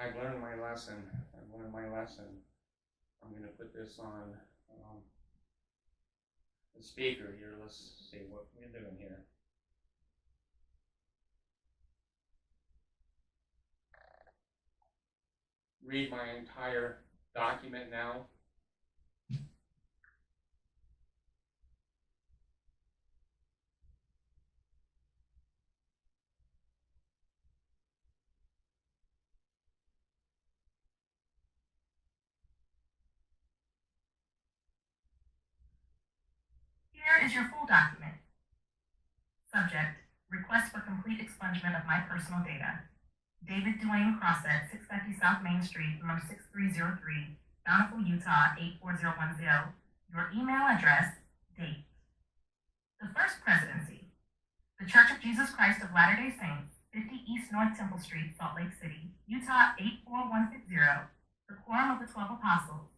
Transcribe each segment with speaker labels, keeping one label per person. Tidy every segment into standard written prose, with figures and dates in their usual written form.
Speaker 1: I've learned my lesson. I'm going to put this on the speaker here. Let's see what we're doing here. Read my entire document now.
Speaker 2: Here is your full document. Subject: request for complete expungement of my personal data. David Duane Crossett, 650 South Main Street, number 6303, Bountiful, Utah, 84010. Your email address, date. The First Presidency. The Church of Jesus Christ of Latter-day Saints, 50 East North Temple Street, Salt Lake City, Utah, 84150. The Quorum of the 12 Apostles.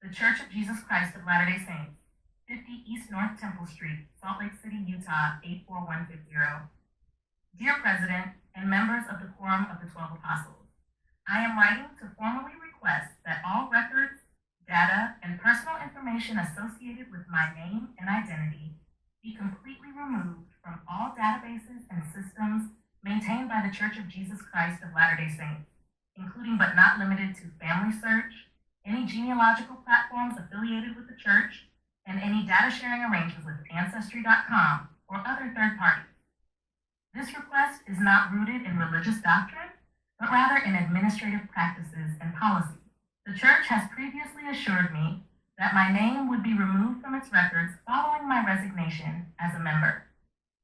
Speaker 2: The Church of Jesus Christ of Latter-day Saints, 50 East North Temple Street, Salt Lake City, Utah, 84150. Dear President and members of the Quorum of the 12 Apostles, I am writing to formally request that all records, data, and personal information associated with my name and identity be completely removed from all databases and systems maintained by the Church of Jesus Christ of Latter-day Saints, including but not limited to Family Search, any genealogical platforms affiliated with the church, and any data sharing arrangements with Ancestry.com or other third parties. This request is not rooted in religious doctrine, but rather in administrative practices and policies. The church has previously assured me that my name would be removed from its records following my resignation as a member.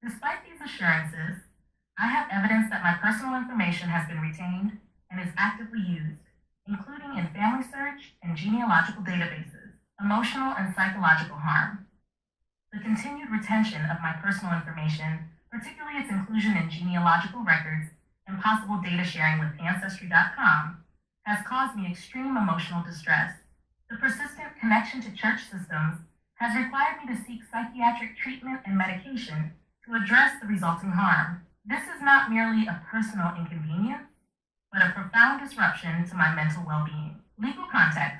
Speaker 2: Despite these assurances, I have evidence that my personal information has been retained and is actively used, including in Family Search and genealogical databases, emotional and psychological harm. The continued retention of my personal information, particularly its inclusion in genealogical records and possible data sharing with Ancestry.com, has caused me extreme emotional distress. The persistent connection to church systems has required me to seek psychiatric treatment and medication to address the resulting harm. This is not merely a personal inconvenience, but a profound disruption to my mental well-being. Legal context.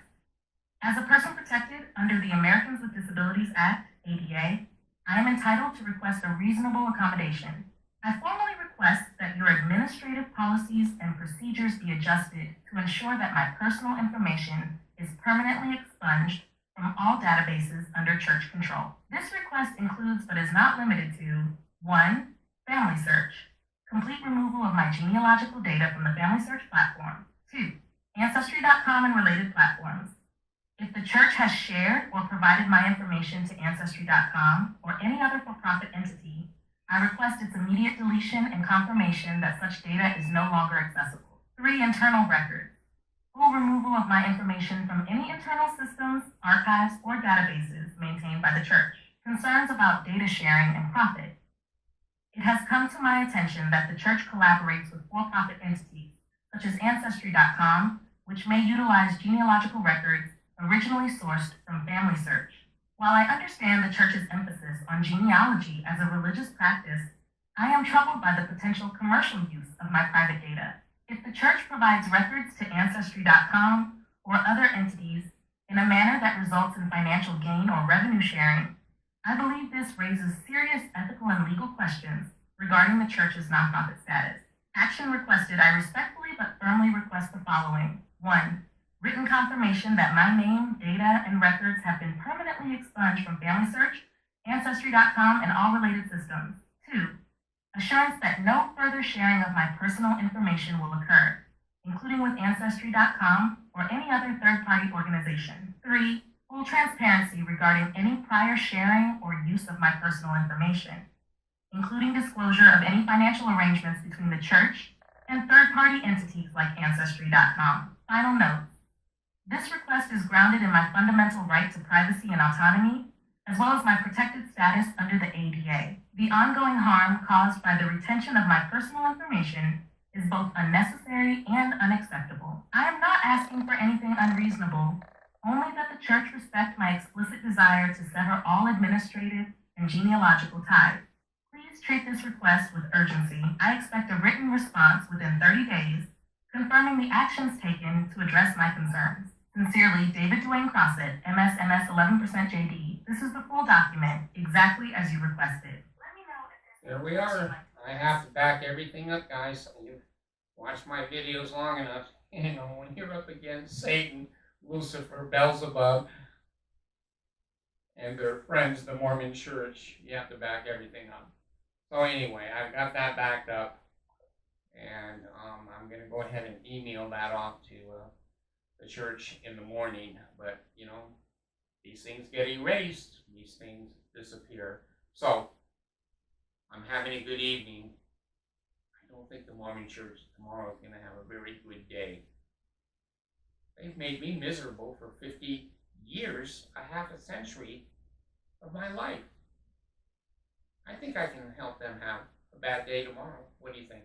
Speaker 2: As a person protected under the Americans with Disabilities Act, ADA, I am entitled to request a reasonable accommodation. I formally request that your administrative policies and procedures be adjusted to ensure that my personal information is permanently expunged from all databases under church control. This request includes but is not limited to 1. Family Search. Complete removal of my genealogical data from the Family Search platform. 2. Ancestry.com and related platforms. If the church has shared or provided my information to Ancestry.com or any other for-profit entity, I request its immediate deletion and confirmation that such data is no longer accessible. 3. Internal records. Full removal of my information from any internal systems, archives, or databases maintained by the church. Concerns about data sharing and profit. It has come to my attention that the church collaborates with for-profit entities, such as Ancestry.com, which may utilize genealogical records originally sourced from Family Search. While I understand the church's emphasis on genealogy as a religious practice, I am troubled by the potential commercial use of my private data. If the church provides records to Ancestry.com or other entities in a manner that results in financial gain or revenue sharing, I believe this raises serious ethical and legal questions regarding the church's nonprofit status. Action requested. I respectfully but firmly request the following. 1. Written confirmation that my name, data, and records have been permanently expunged from Family Search, Ancestry.com, and all related systems. 2. Assurance that no further sharing of my personal information will occur, including with Ancestry.com or any other third-party organization. 3. Full transparency regarding any prior sharing or use of my personal information, including disclosure of any financial arrangements between the church and third-party entities like Ancestry.com. Final notes. This request is grounded in my fundamental right to privacy and autonomy, as well as my protected status under the ADA. The ongoing harm caused by the retention of my personal information is both unnecessary and unacceptable. I am not asking for anything unreasonable, only that the church respect my explicit desire to sever all administrative and genealogical ties. Please treat this request with urgency. I expect a written response within 30 days, confirming the actions taken to address my concerns. Sincerely, David Dwayne Crossett, MS 11% JD. This is the full document, exactly as you requested. Let me know if there's
Speaker 1: There we are. I have to back everything up, guys. You've watched my videos long enough. You know, when you're up against Satan, Lucifer, Beelzebub, and their friends, the Mormon church, you have to back everything up. So anyway, I've got that backed up, and I'm going to go ahead and email that off to the church in the morning. But, you know, these things get erased. These things disappear. So, I'm having a good evening. I don't think the Mormon church tomorrow is going to have a very good day. They've made me miserable for 50 years, a half a century of my life. I think I can help them have a bad day tomorrow. What do you think?